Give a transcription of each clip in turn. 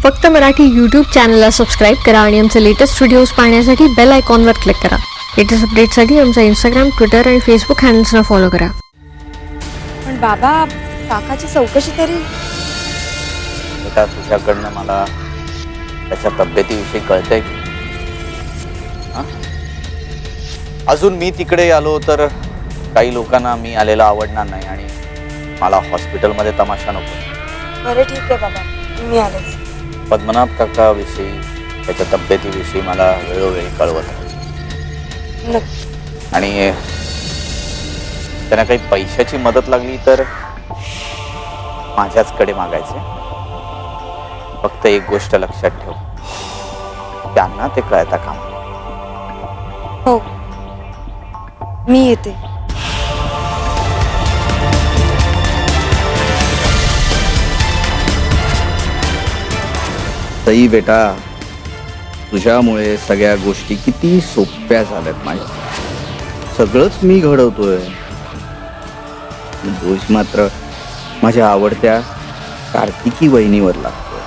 फक्त मराठी यूट्यूब चॅनलला सबस्क्राईब करा आणि आमचे लेटेस्ट व्हिडिओज पाहण्यासाठी बेल आयकॉनवर क्लिक करा. लेटेस्ट अपडेटसाठी आमचा इंस्टाग्राम, ट्विटर आणि फेसबुक हँडल्सना फॉलो करा. पण बाबा, काकाची चौकशी तरी. बेटा, तुझ्याकडनं मला त्याच्या तब्येतीविषयी कळतंय की अजून मी तिकडे आलो तर काही लोकांना मी आलेला आवडणार नाही आणि मला हॉस्पिटलमध्ये तमाशा नको. बरं, ठीक आहे बाबा, मी आलेच. पद्मनाभ काकाविषयी, त्याच्या तब्येतीविषयी मला वेळोवेळी कळवत आहे. आणि त्यांना काही पैशाची मदत लागली तर माझ्याचकडे मागायचे. फक्त एक गोष्ट लक्षात ठेव, त्यांना ते कळता कामा. हो, मी येते. ताई बेटा, तुझ्यामुळे सगळ्या गोष्टी किती सोप्या झाल्यात. माझ्या सगळंच मी घडवतोय, दोष मात्र माझ्या आवडत्या कार्तिकी वहिनीवर लागतोय.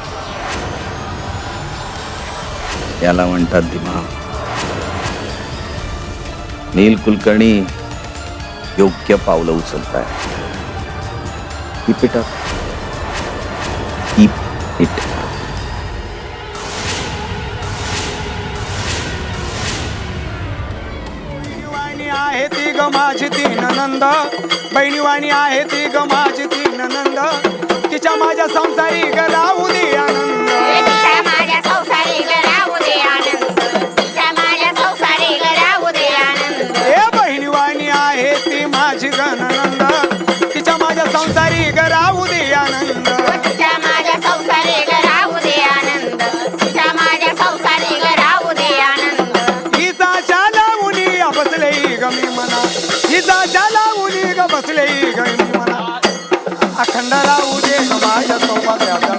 याला म्हणतात दिमाग. नील कुलकर्णी योग्य पावलं उचलताय. Keep it up, keep it up. आहे ती ग माझी ती ननंद, बहिणीवाणी आहे ती ग माझी ती ननंद. तिच्या माझ्या संसारी ग राहू दे आनंद. तिच्या माझ्या संसारी ग राहू दे आनंद. तिच्या माझ्या संसारी ग राहू दे आनंद. ए बहिणीवाणी आहे ती माझी ग ननंद, तिच्या माझ्या संसारी ग राहू दे आनंद. तिच्या माझ्या संसारी ग राहू दे आनंद. तिच्या माझ्या संसारी ग राहू दे आनंद. हिचा शाला उनी बसले ग मी मना, हिचा शाला उनी ग बसले ग मी मना. अखंड राहू दे ग माझ्या सौभाग्याचा,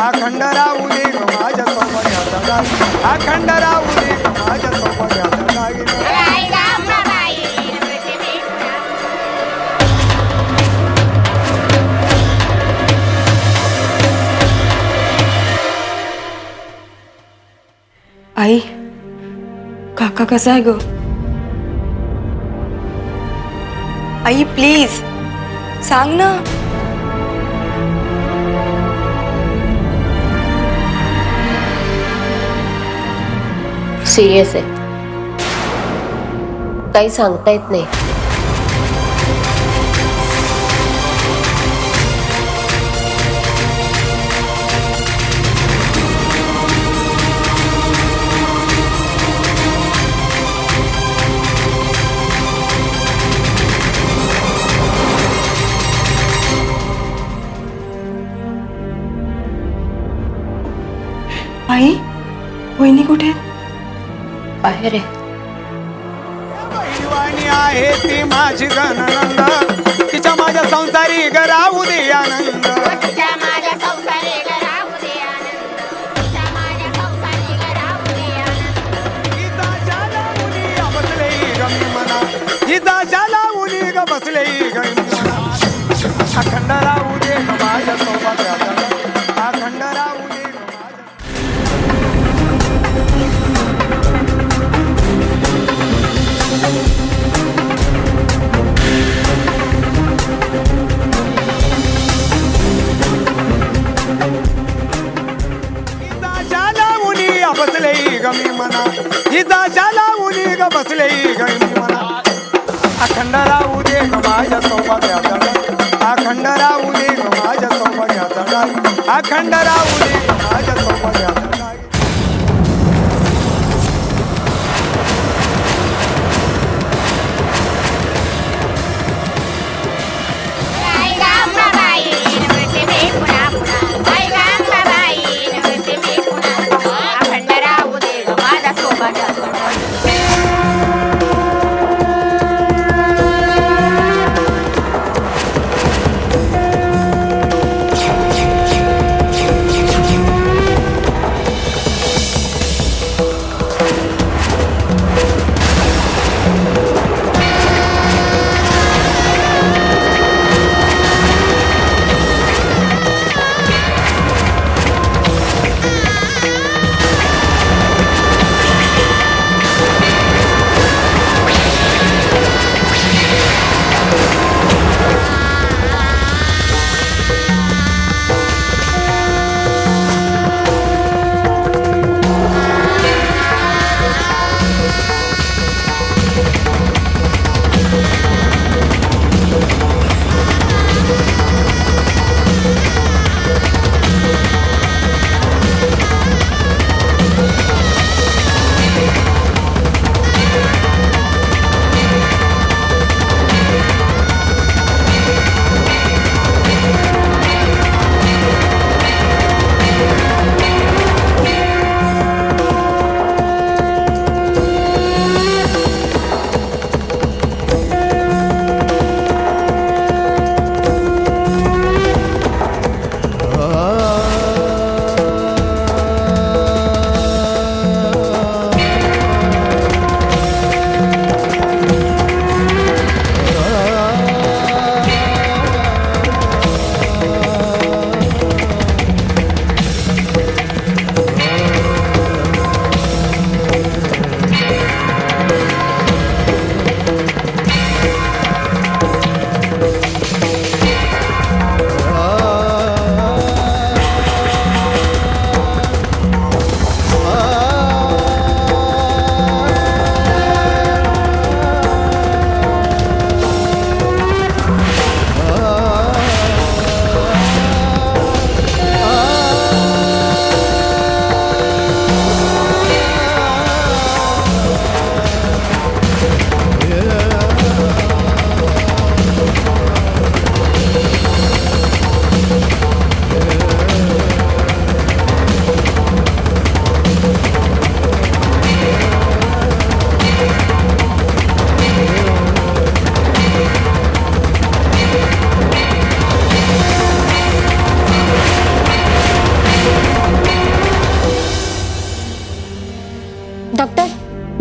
अखंड राहू दे ग माझ्या सौभाग्याचा, अखंड राहू दे ग माझ्या सौभाग्याचा. आई ग अंबाबाई, पृथ्वी आई, काका कसा आहे ग? आई प्लीज सांग ना. सिरियस आहे, काही सांगता येत नाही. आई, वहिनी कुठे आहेत? बाहेर आहे. बहिणीवाणी आहे ती माझी ग ननंद, तिच्या माझ्या संसारी ग राहू दे आनंद. तिच्या माझ्या संसारी ग राहू दे आनंद. तिच्या माझ्या संसारी ग राहू दे आनंद. हिचा शाला उनी बसले ग मी मना, हिचा शाला उनी ग बसले ग मी मना. अखंड राहू दे ग माझ्या सौभाग्याचा, अखंड राहू दे ग माझ्या. हिचा शाला उनी बसले ग मी मना, हिचा शाला उनी ग बसले ग मी मना. अखंड राहू दे ग माझ्या सौभाग्याचा, अखंड राहू दे ग माझ्या सौभाग्याचा, अखंड राहू दे ग माझ्या सौभाग्याचा. आई ग अंबाबाई, पृथ्वी पुन्हा पुन्हा. आई ग अंबाबाई, पृथ्वी पुन्हा पुन्हा. अखंड राहू दे ग माझा सौभाग्याचा.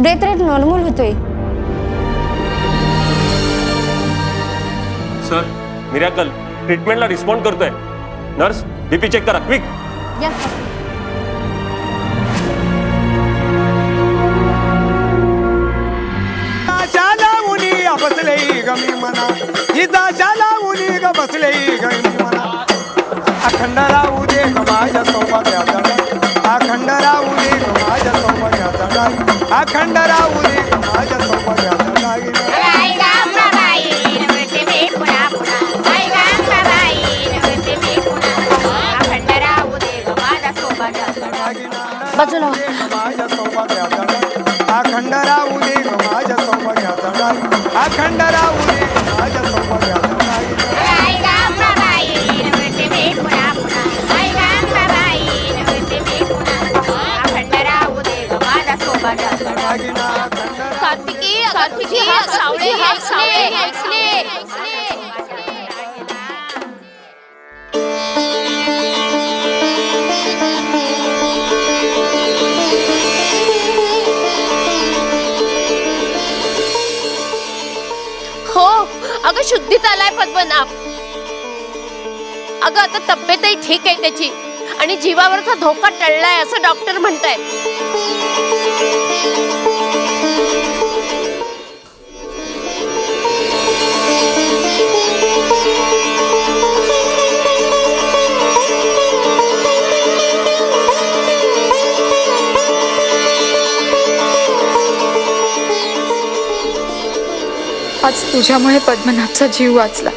ब्रेथ रेट नॉर्मल होतोय. सर मिरॅकल ट्रीटमेंटला रिस्पॉन्ड करतोय. नर्स बीपी चेक करा क्विक. उनी बसले गमी मना इजा जाला उनी ग बसले गमी मना. अखंड राहू दे ग माझ्या सौभाग्याचा डाग. अखंड राहू दे ग माझ्या सौभाग्याचा डाग. अखंड राहू दे ग माझ्या सौभाग्याचा डाग. आई गंगाबाई नवरते मी पुन्हा पुन्हा. आई गंगाबाई नवरते मी पुन्हा. अखंड राहू दे ग माझा सौभाग्याचा डाग. बाजूला हो. माझ्या सौभाग्याचा डाग. अखंड राहू दे ग माझ्या सौभाग्याचा डाग. अखंड राहू दे ग माझ्या सौभाग्याचा डाग. आई गंगाबाई नवरते मी पुन्हा पुन्हा. आई गंगाबाई नवरते मी पुन्हा. अखंड राहू दे ग माझा सौभाग्याचा डाग. कार्तिकी सावळे ऐकले. हो अगं शुद्धीत आलाय पद्मनाभ. अगं आता तब्येतही ठीक आहे त्याची आणि जीवावरचा धोका टळलाय असं डॉक्टर म्हणतायत. आज तुझ्यामुळे पद्मनाभचा जीव वाचला.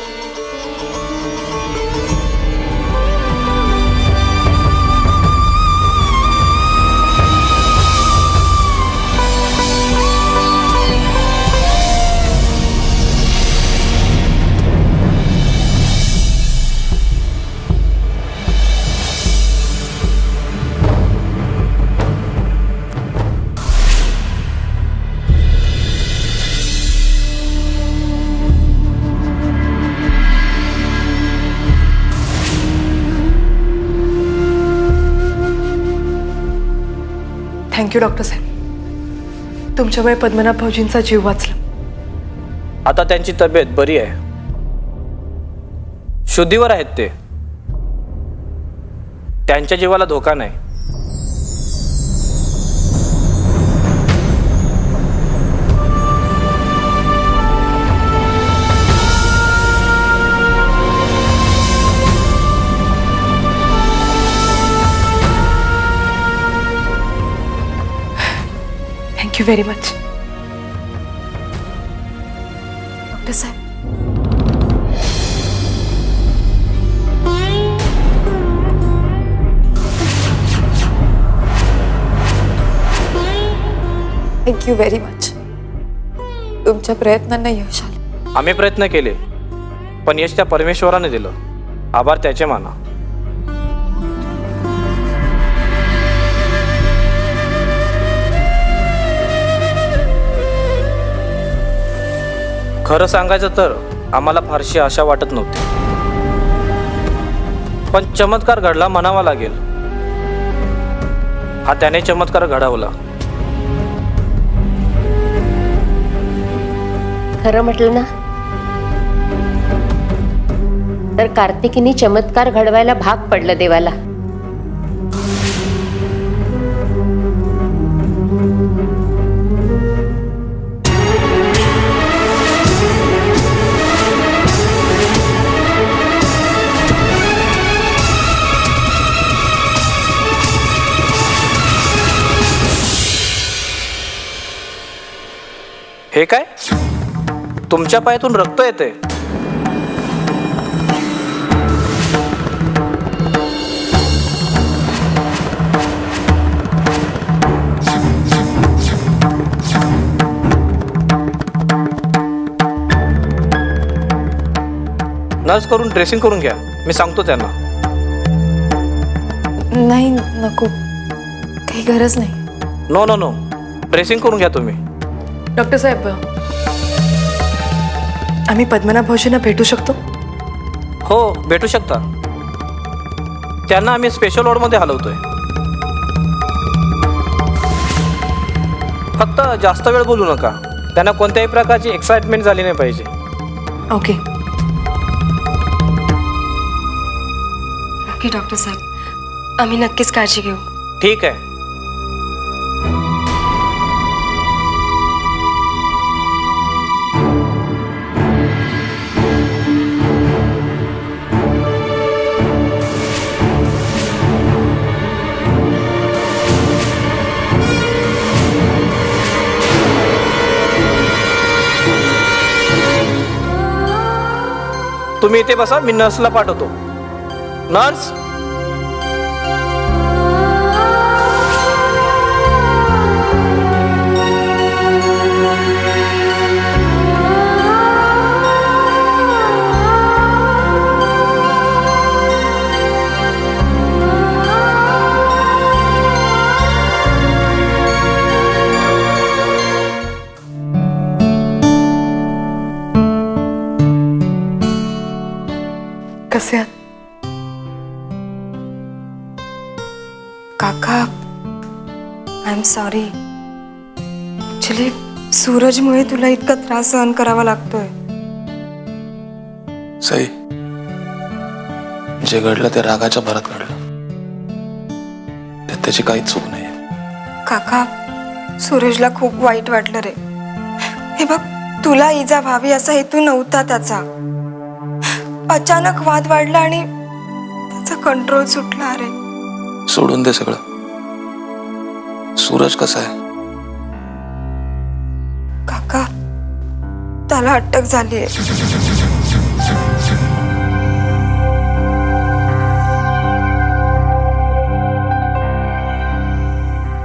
थँक्यू डॉक्टर साहेब. तुमच्यामुळे पद्मनाभ भाऊजींचा जीव वाचला. आता त्यांची तब्येत बरी आहे. शुद्धीवर आहेत ते. त्यांच्या जीवाला धोका नाही. Thank you very much doctor saheb. Thank you very much. तुमच्या प्रयत्नांना यश आलं. आम्ही प्रयत्न केले पण यश त्या परमेश्वराने दिलं. आभार त्याचे माना. खरं सांगायचं तर आम्हाला फारशी आशा वाटत नव्हती पण चमत्कार घडला म्हणावा लागेल. हा त्याने चमत्कार घडवला. खरं म्हटलं ना तर कार्तिकीने चमत्कार घडवायला भाग पडलं देवाला. हे काय? तुमच्या पायातून रक्त येते. नर्स करून ड्रेसिंग करून घ्या. मी सांगतो त्यांना. नाही नको, काही गरज नाही. नो नो नो, ड्रेसिंग करून घ्या तुम्ही. डॉक्टर साहेब, आम्ही पद्मनाभ भाऊजींना भेटू शकतो? हो भेटू शकता. त्यांना आम्ही स्पेशल वॉर्डमध्ये हलवतोय. फक्त जास्त वेळ बोलू नका. त्यांना कोणत्याही प्रकारची एक्साइटमेंट झाली नाही पाहिजे. ओके ओके डॉक्टर साहेब, आम्ही नक्कीच काळजी घेऊ. ठीक आहे. तुम्ही इथे बसा, मी नर्सला पाठवतो. नर्स, कसे आहात काका? I am sorry. ॲक्च्युली सूरजमुळे तुला इतका त्रास सहन करावा लागतोय. सई, जे घडलं ते रागाच्या भरात घडलं. त्यात त्याची काहीच चूक नाही. काका, सूरजला खूप वाईट वाटलं रे. हे बघ, तुला इजा व्हावी असा हेतू नव्हता त्याचा. अचानक वाद वाढला आणि त्याचा कंट्रोल सुटला रे. सोडून दे सगळं. सूरज कसा आहे? काका, त्याला अटक झालीये.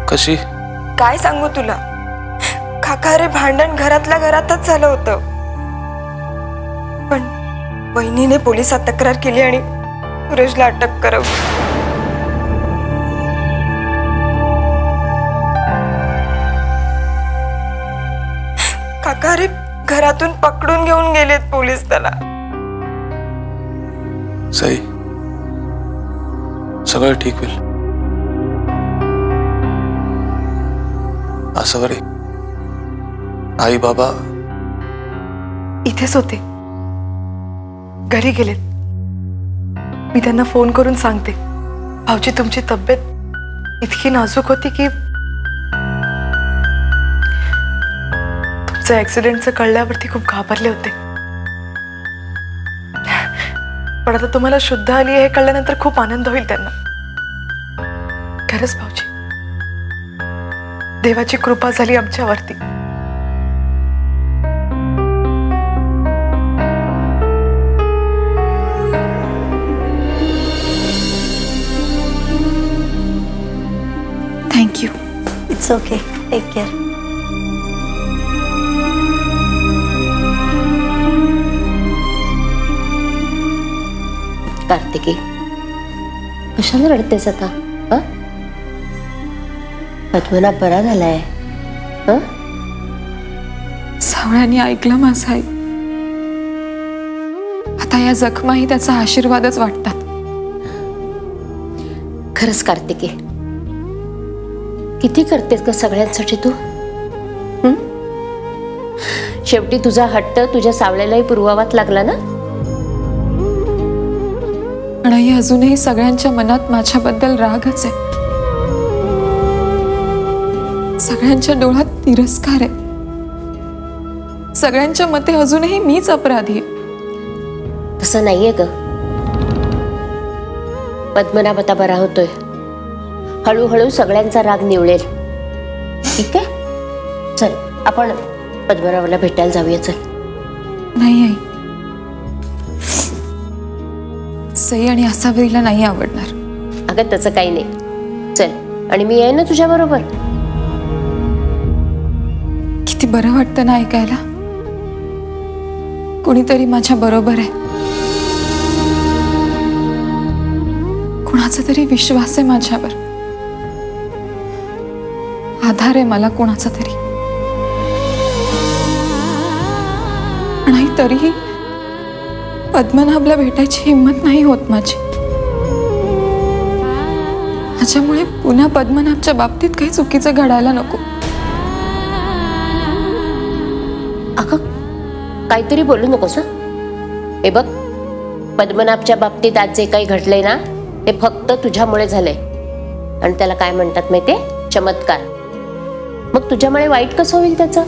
कशी? काय सांगू तुला काका, रे भांडण घरातल्या घरातच झालं होतं. पण वहिनीने पोलिसात तक्रार केली आणि सूरजला अटक करवली. काका, रे घरातून पकडून घेऊन गेलेत पोलीस त्याला. सई, सगळं ठीक होईल. असं बरे, आई बाबा इथेच होते, घरी गेलेत. मी त्यांना फोन करून सांगते. भाऊजी, तुमची तब्येत इतकी नाजूक होती की तुमचं ऍक्सिडेंटचं कळल्यावरती खूप घाबरले होते. पण आता तुम्हाला शुद्ध आली हे कळल्यानंतर खूप आनंद होईल त्यांना. खरंच भाऊजी, देवाची कृपा झाली आमच्यावरती. Thank you. It's okay, take care. Kartiki, कशाला रडतेस आता? पद्मनाभ बरा झालाय. सावळ्यांनी ऐकलं माझं आई. आता या जखमाही त्याचा आशीर्वादच वाटतात. खरंच कार्तिकी, किती करतेस ग सगळ्यांसाठी तू? शेवटी तुझा हट्ट तुझ्या सावळ्यालाही पुरवावाच लागला ना. पण आई, अजूनही सगळ्यांच्या मनात माझ्याबद्दल रागच आहे. सगळ्यांच्या डोळ्यात तिरस्कार आहे. सगळ्यांच्या मते अजूनही मीच अपराधी आहे. तसं नाहीये ग. पद्मनाभ आता बरा होतोय. हळूहळू सगळ्यांचा राग निवळेल. ठीक आहे, चल आपण पद्मनाभला भेटायला जाऊया. चल. नाही आई, सई आणि आसावरीला नाही आवडणार. अगं तसं काही नाही. चल, आणि मी आहे ना तुझ्या बरोबर. किती बरं वाटतं ना ऐकायला. कोणीतरी माझ्या बरोबर आहे. कुणाचा तरी विश्वास आहे माझ्यावर. आधार आहे मला कुणाचा तरी. नाही तरीही पद्मनाभला भेटायची हिंमत नाही होत माझी. माझ्यामुळे पुन्हा पद्मनाभच्या बाबतीत काही चुकीचं घडायला नको. अगं काहीतरी बोलू नकोस हं? हे बघ, पद्मनाभच्या बाबतीत आज जे काही घडलंय ना ते फक्त तुझ्यामुळे झालंय. आणि त्याला काय म्हणतात माहितीये? चमत्कार. मग तुझ्यामुळे वाईट कसं होईल त्याचं?